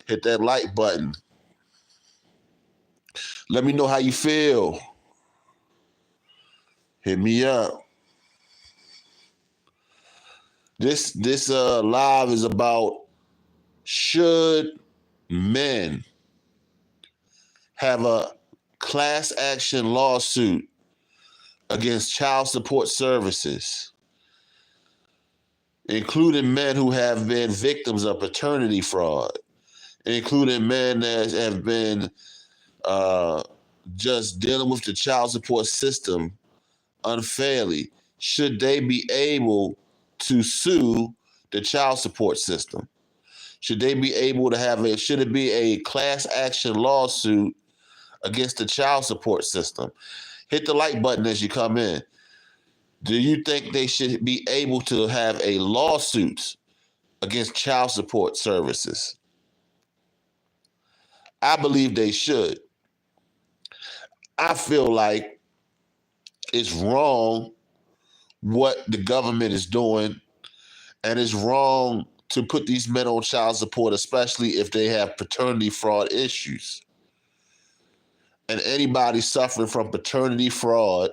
Hit that like button. Let me know how you feel. Hit me up. This live is about, should men have a class action lawsuit against child support services, including men who have been victims of paternity fraud, including men that have been just dealing with the child support system unfairly? Should they be able to sue the child support system? Should they be able to should it be a class action lawsuit against the child support system? Hit the like button as you come in. Do you think they should be able to have a lawsuit against child support services? I believe they should. I feel like it's wrong what the government is doing, and it's wrong to put these men on child support, especially if they have paternity fraud issues. And anybody suffering from paternity fraud,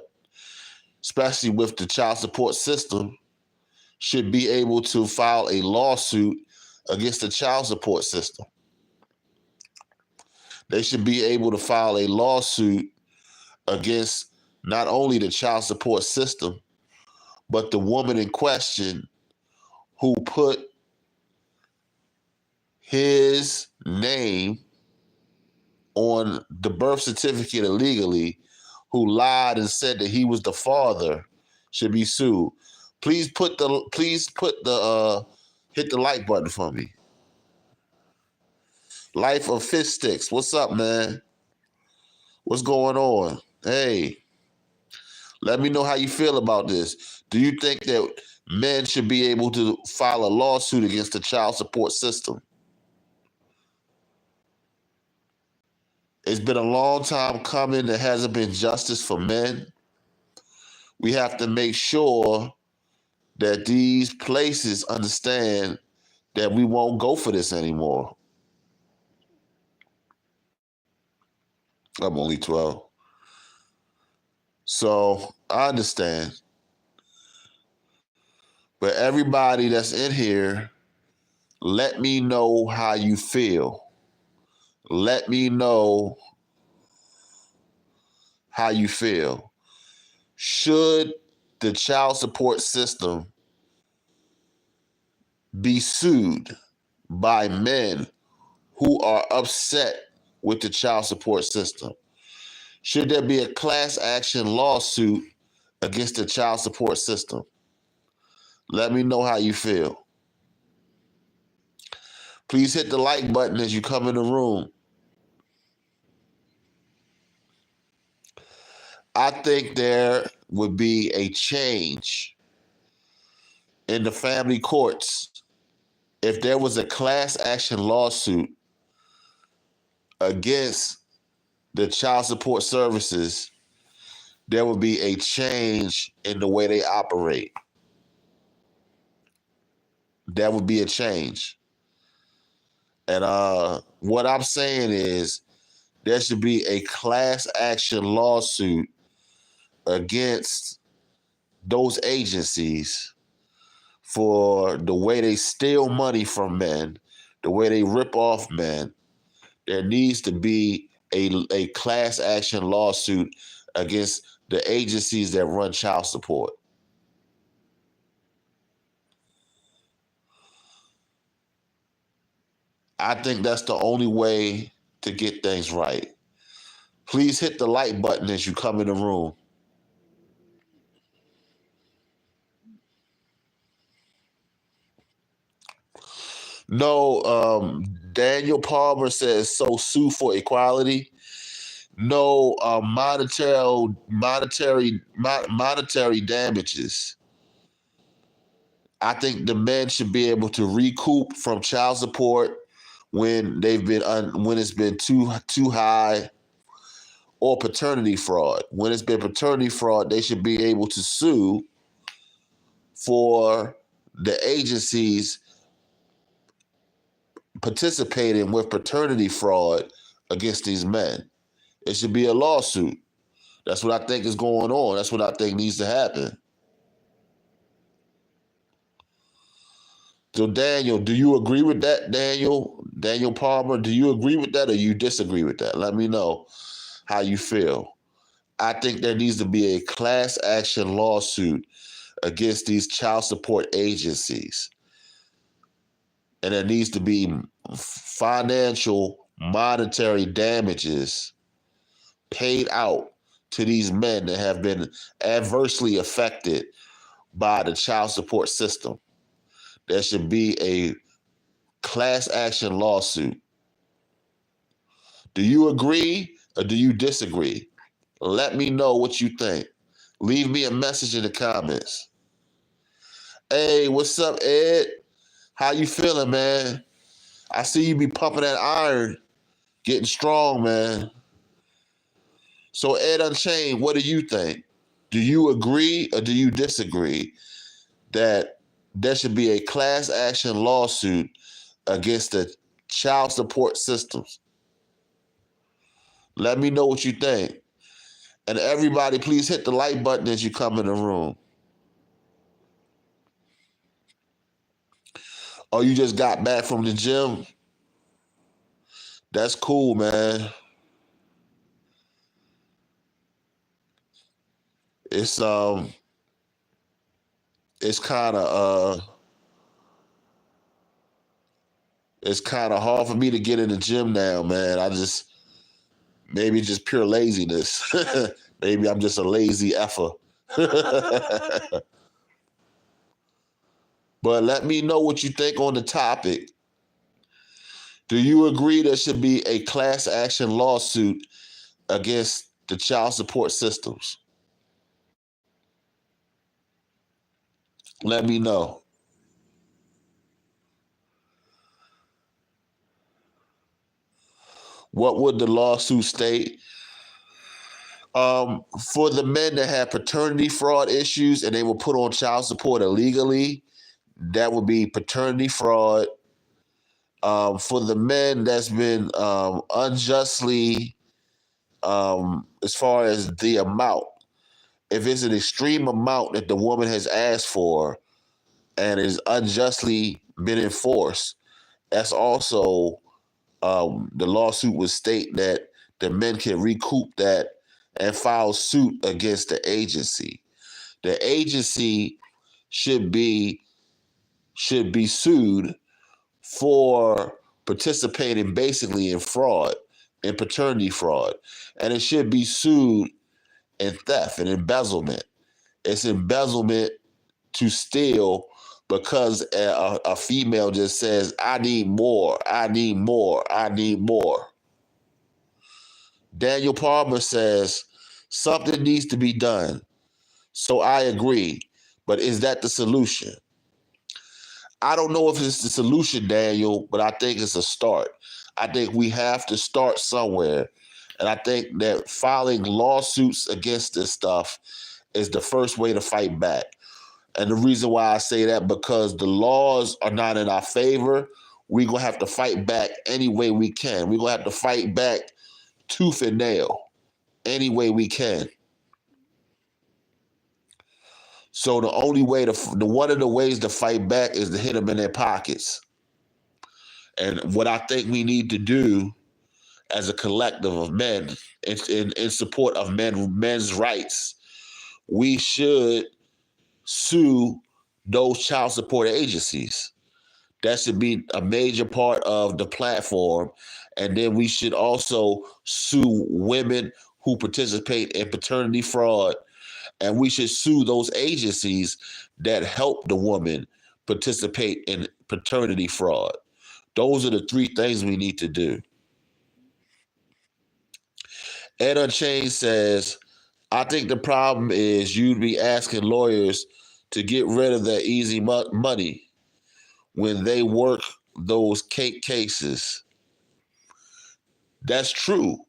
especially with the child support system, should be able to file a lawsuit against the child support system. They should be able to file a lawsuit against not only the child support system, but the woman in question who put his name on the birth certificate illegally, who lied and said that he was the father, should be sued. Please hit the like button for me. Life of Fish Sticks, what's up, man? What's going on? Hey, let me know how you feel about this. Do you think that men should be able to file a lawsuit against the child support system? It's been a long time coming. There hasn't been justice for men. We have to make sure that these places understand that we won't go for this anymore. I'm only 12. So I understand. But everybody that's in here, let me know how you feel. Let me know how you feel. Should the child support system be sued by men who are upset with the child support system? Should there be a class action lawsuit against the child support system? Let me know how you feel. Please hit the like button as you come in the room. I think there would be a change in the family courts if there was a class action lawsuit against the child support services. There would be a change in the way they operate. That would be a change. And what I'm saying is there should be a class action lawsuit against those agencies for the way they steal money from men, the way they rip off men. There needs to be a class action lawsuit against the agencies that run child support. I think that's the only way to get things right. Please hit the like button as you come in the room. No, Daniel Palmer says, so sue for equality. No monetary damages. I think the men should be able to recoup from child support when when it's been too high, or paternity fraud. When it's been paternity fraud, they should be able to sue for the agencies participating with paternity fraud against these men. It should be a lawsuit. That's what I think is going on. That's what I think needs to happen. So Daniel, do you agree with that, Daniel? Daniel Palmer, do you agree with that or you disagree with that? Let me know how you feel. I think there needs to be a class action lawsuit against these child support agencies. And there needs to be financial, monetary damages paid out to these men that have been adversely affected by the child support system. There should be a class action lawsuit. Do you agree or do you disagree? Let me know what you think. Leave me a message in the comments. Hey, what's up, Ed? How you feeling, man? I see you be pumping that iron, getting strong, man. So Ed Unchained, what do you think? Do you agree or do you disagree that there should be a class action lawsuit against the child support systems? Let me know what you think. And everybody, please hit the like button as you come in the room. Oh, you just got back from the gym? That's cool, man. It's it's kind of hard for me to get in the gym now, man. Maybe just pure laziness. Maybe I'm just a lazy effer. But let me know what you think on the topic. Do you agree there should be a class action lawsuit against the child support systems? Let me know. What would the lawsuit state? For the men that have paternity fraud issues and they were put on child support illegally, that would be paternity fraud. For the men that's been unjustly, as far as the amount, if it's an extreme amount that the woman has asked for and is unjustly been enforced, that's also the lawsuit would state that the men can recoup that and file suit against the agency. The agency should be sued for participating basically in fraud, in paternity fraud, and it should be sued in theft and embezzlement. It's embezzlement to steal because a female just says, I need more, I need more, I need more. Daniel Palmer says, something needs to be done. So I agree. But is that the solution? I don't know if it's the solution, Daniel, but I think it's a start. I think we have to start somewhere. And I think that filing lawsuits against this stuff is the first way to fight back. And the reason why I say that, because the laws are not in our favor, we're going to have to fight back any way we can. We're going to have to fight back tooth and nail any way we can. So the only way one of the ways to fight back is to hit them in their pockets. And what I think we need to do as a collective of men in support of men's rights, we should sue those child support agencies. That should be a major part of the platform. And then we should also sue women who participate in paternity fraud. And we should sue those agencies that help the woman participate in paternity fraud. Those are the three things we need to do. Ed Unchained says, I think the problem is you'd be asking lawyers to get rid of that easy money when they work those cake cases. That's true.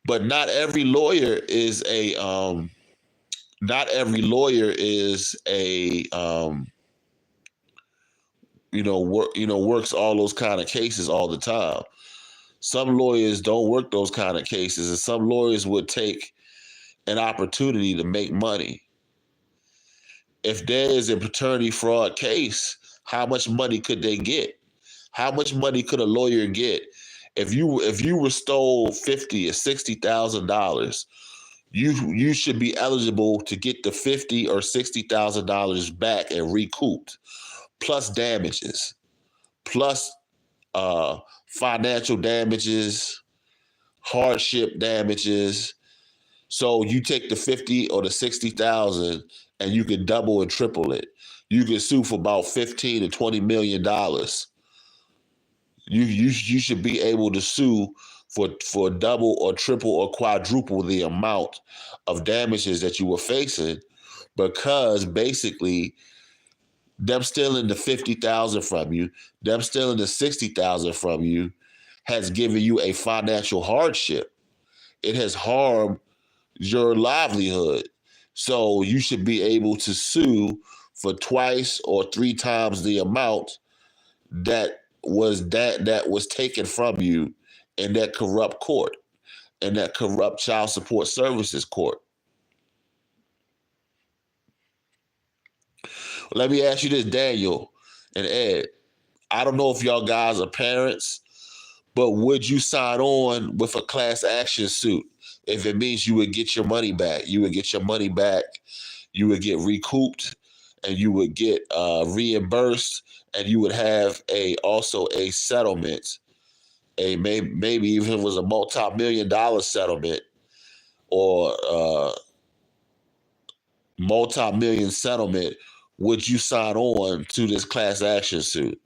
But not every lawyer is works all those kind of cases all the time. Some lawyers don't work those kind of cases, and some lawyers would take an opportunity to make money. If there is a paternity fraud case, how much money could they get? How much money could a lawyer get if you were stole $50,000 or $60,000? You should be eligible to get the $50,000 or $60,000 back and recouped, plus damages, plus financial damages, hardship damages. So you take the 50 or the 60,000 and you can double and triple it. You can sue for about $15 to $20 million. You should be able to sue for double or triple or quadruple the amount of damages that you were facing, because basically them stealing the 50,000 from you, them stealing the 60,000 from you has given you a financial hardship. It has harmed your livelihood. So you should be able to sue for twice or three times the amount that was taken from you in that corrupt court, in that corrupt child support services court. Let me ask you this, Daniel and Ed. I don't know if y'all guys are parents, but would you sign on with a class action suit if it means you would get your money back? You would get your money back, you would get recouped, and you would get reimbursed, and you would have also a settlement, maybe even if it was a multi-million-dollar settlement or multi-million settlement. Would you sign on to this class action suit?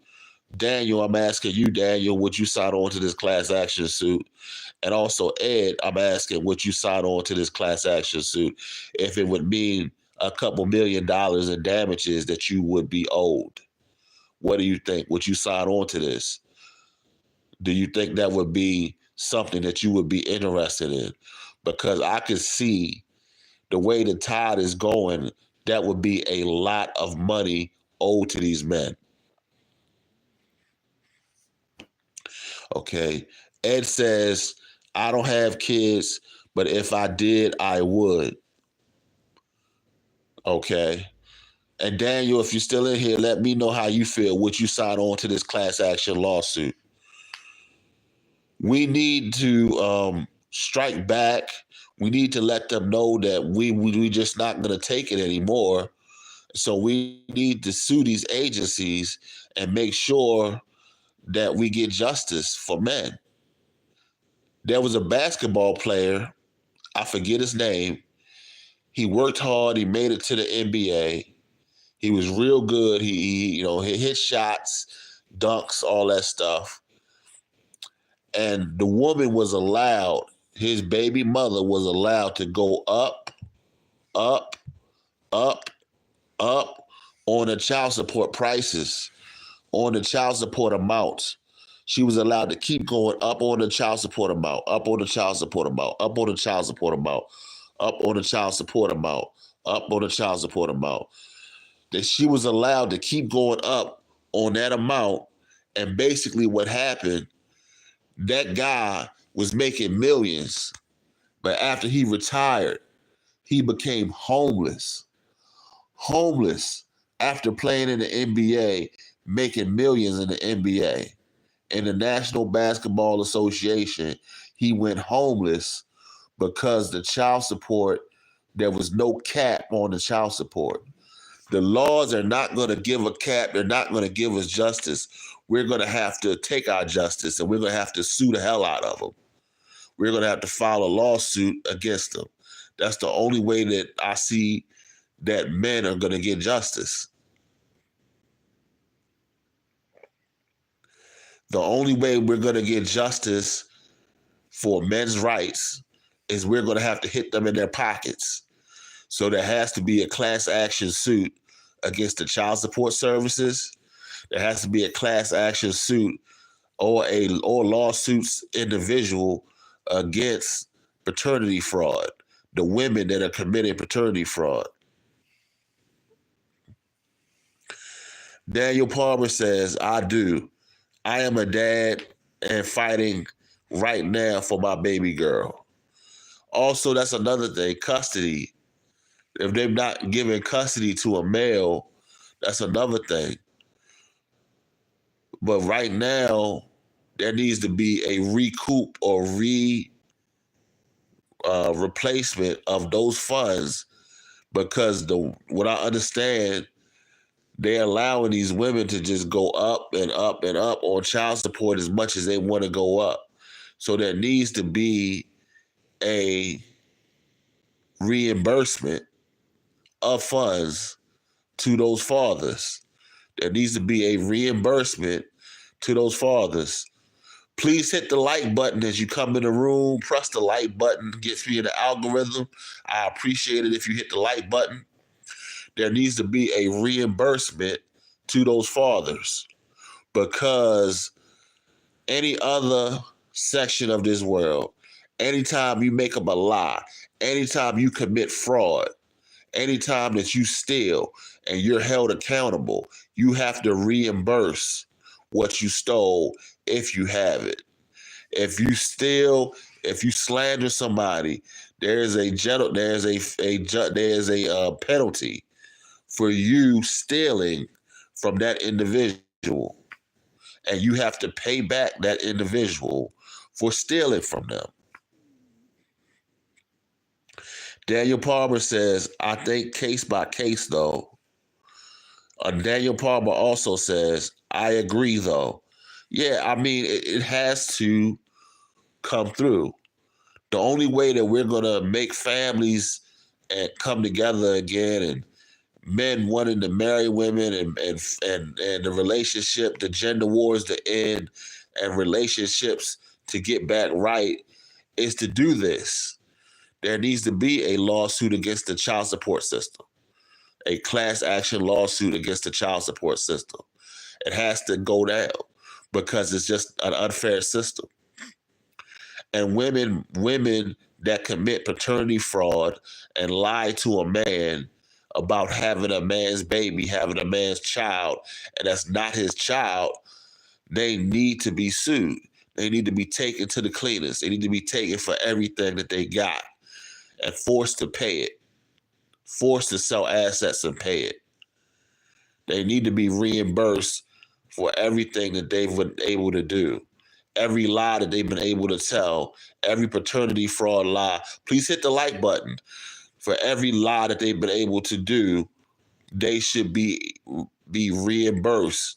Daniel, I'm asking you, Daniel, would you sign on to this class action suit? And also, Ed, I'm asking, would you sign on to this class action suit if it would mean a couple $1 million in damages that you would be owed? What do you think? Would you sign on to this? Do you think that would be something that you would be interested in? Because I could see the way the tide is going, that would be a lot of money owed to these men. Okay. Ed says, I don't have kids, but if I did, I would. Okay. And Daniel, if you're still in here, let me know how you feel. Would you sign on to this class action lawsuit? We need to strike back. We need to let them know that we just not going to take it anymore. So we need to sue these agencies and make sure that we get justice for men. There was a basketball player, I forget his name. He worked hard. He made it to the NBA. He was real good. He hit shots, dunks, all that stuff. And the woman was allowed, his baby mother was allowed to go up, up, up, up on the child support prices, on the child support amounts. She was allowed to keep going up on the child support amount, up on the child support amount, up on the child support amount, up on the child support amount, up on the child support amount. That she was allowed to keep going up on that amount. And basically what happened, that guy was making millions, but after he retired, he became homeless. Homeless after playing in the NBA, making millions in the NBA. In the National Basketball Association, he went homeless because the child support, there was no cap on the child support. The laws are not going to give a cap. They're not going to give us justice. We're going to have to take our justice, and we're going to have to sue the hell out of them. We're going to have to file a lawsuit against them. That's the only way that I see that men are going to get justice. The only way we're going to get justice for men's rights is we're going to have to hit them in their pockets. So there has to be a class action suit against the child support services. There has to be a class action suit or lawsuits individual against paternity fraud, the women that are committing paternity fraud. Daniel Palmer says, I do. I am a dad and fighting right now for my baby girl. Also, that's another thing, custody. If they're not giving custody to a male, that's another thing. But right now, there needs to be a recoup or replacement of those funds, because what I understand, they're allowing these women to just go up and up and up on child support as much as they want to go up. So there needs to be a reimbursement of funds to those fathers. There needs to be a reimbursement to those fathers. Please hit the like button as you come in the room. Press the like button, gets me in the algorithm. I appreciate it if you hit the like button. There needs to be a reimbursement to those fathers, because any other section of this world, anytime you make up a lie, anytime you commit fraud, anytime that you steal and you're held accountable, you have to reimburse what you stole if you have it. If you steal, if you slander somebody, there's a penalty for you stealing from that individual, and you have to pay back that individual for stealing from them. Daniel Palmer says, I think case by case, though. Daniel Palmer also says, I agree, though. Yeah, I mean, it has to come through. The only way that we're going to make families and come together again, and men wanting to marry women, and the relationship, the gender wars to end, and relationships to get back right, is to do this. There needs to be a lawsuit against the child support system, a class action lawsuit against the child support system. It has to go down, because it's just an unfair system. And women that commit paternity fraud and lie to a man about having a man's baby, having a man's child, and that's not his child, they need to be sued. They need to be taken to the cleaners. They need to be taken for everything that they got and forced to pay it, forced to sell assets and pay it. They need to be reimbursed for everything that they've been able to do, every lie that they've been able to tell, every paternity fraud lie. Please hit the like button. For every lie that they've been able to do, they should be reimbursed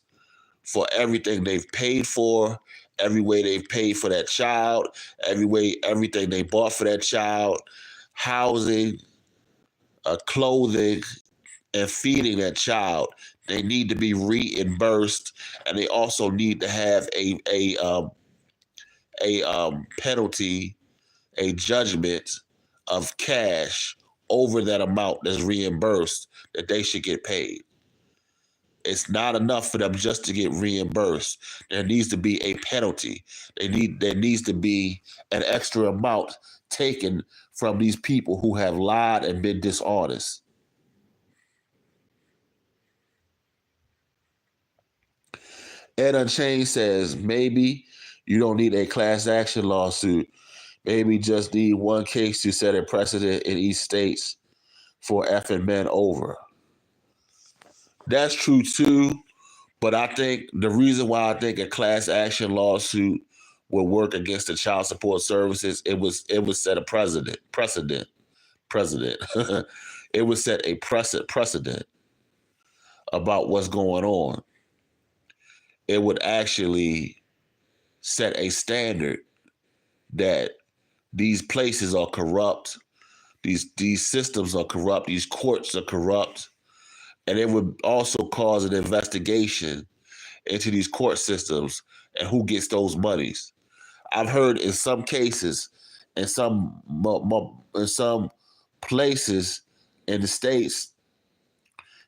for everything they've paid for, every way they've paid for that child, everything they bought for that child, housing, clothing, and feeding that child. They need to be reimbursed, and they also need to have a penalty, a judgment of cash over that amount that's reimbursed, that they should get paid. It's not enough for them just to get reimbursed. There needs to be a penalty. There needs to be an extra amount taken from these people who have lied and been dishonest. Ed Unchained says, maybe you don't need a class action lawsuit. Maybe just need one case to set a precedent in each state for effing men over. That's true too, but I think the reason why I think a class action lawsuit will work against the child support services, it would set a precedent. It would set a precedent about what's going on. It would actually set a standard that these places are corrupt, these systems are corrupt, these courts are corrupt, and it would also cause an investigation into these court systems and who gets those monies. I've heard in some cases, in some places in the states,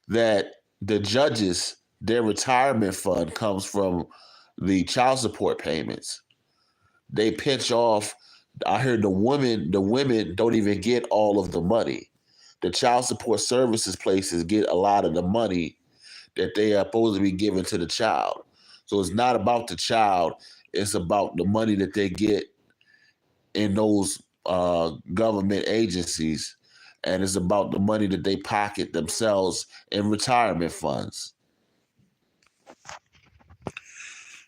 that the judges, their retirement fund comes from the child support payments. They pinch off. I heard the women don't even get all of the money. The child support services places get a lot of the money that they are supposed to be giving to the child. So it's not about the child, it's about the money that they get in those government agencies, and it's about the money that they pocket themselves in retirement funds.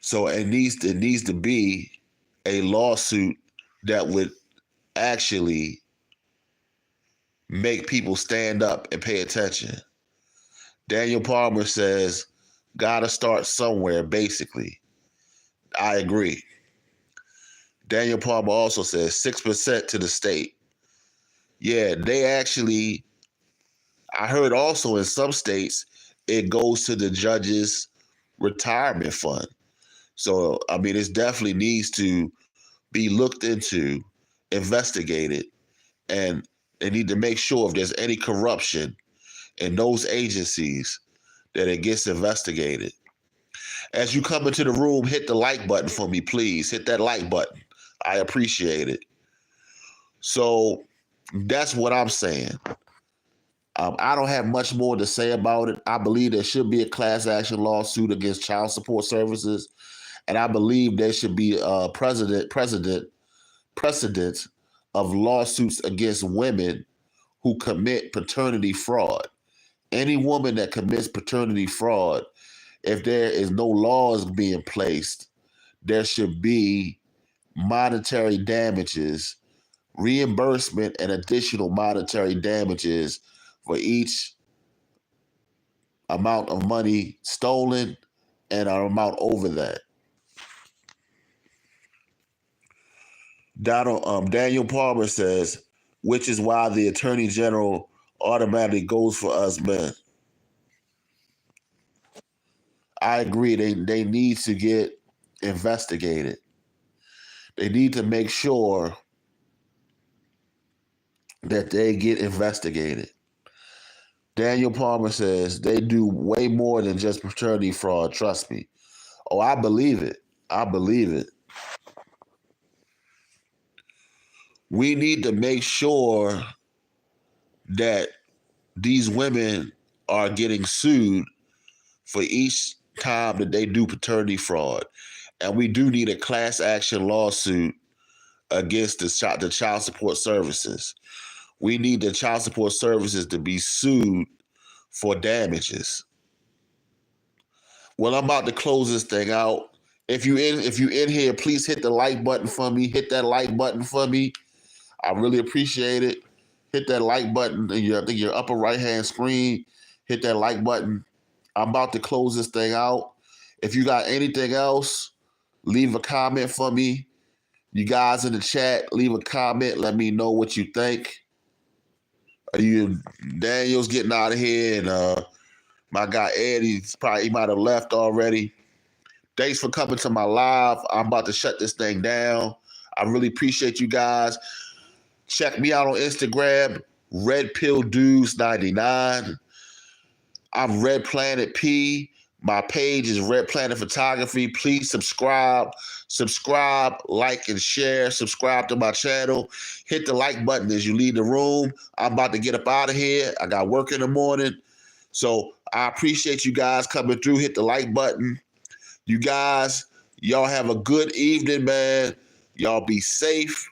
So it needs to be a lawsuit that would actually make people stand up and pay attention. Daniel Palmer says, gotta start somewhere, basically. I agree. Daniel Palmer also says 6% to the state. Yeah, they actually, I heard also in some states, it goes to the judge's retirement fund. So, I mean, it definitely needs to be looked into, investigated, and they need to make sure if there's any corruption in those agencies that it gets investigated. As you come into the room, hit the like button for me, please. Hit that like button. I appreciate it. So that's what I'm saying. I don't have much more to say about it. I believe there should be a class action lawsuit against child support services, and I believe there should be a precedent of lawsuits against women who commit paternity fraud. Any woman that commits paternity fraud, if there is no laws being placed, there should be monetary damages, reimbursement, and additional monetary damages for each amount of money stolen and an amount over that. Daniel Palmer says, which is why the Attorney General automatically goes for us men. I agree. They need to get investigated. They need to make sure that they get investigated. Daniel Palmer says they do way more than just paternity fraud. Trust me. Oh, I believe it. I believe it. We need to make sure that these women are getting sued for each time that they do paternity fraud. And we do need a class action lawsuit against the child support services. We need the child support services to be sued for damages. Well, I'm about to close this thing out. If you in here, please hit the like button for me. Hit that like button for me. I really appreciate it. Hit that like button in your upper right hand screen. Hit that like button. I'm about to close this thing out. If you got anything else, leave a comment for me. You guys in the chat, leave a comment. Let me know what you think. Daniel's getting out of here, and my guy Eddie, he might have left already. Thanks for coming to my live. I'm about to shut this thing down. I really appreciate you guys. Check me out on Instagram, Red Pill Dudes 99. I'm Red Planet P. My page is Red Planet Photography. Please subscribe, like, and share. Subscribe to my channel. Hit the like button as you leave the room. I'm about to get up out of here. I got work in the morning. So I appreciate you guys coming through. Hit the like button. You guys, y'all have a good evening, man. Y'all be safe.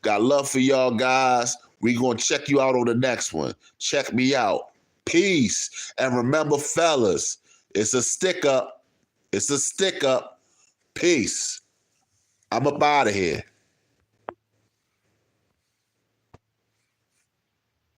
Got love for y'all guys. We gonna check you out on the next one. Check me out. Peace. And remember, fellas, it's a stick up. It's a stick up. Peace. I'm up out of here.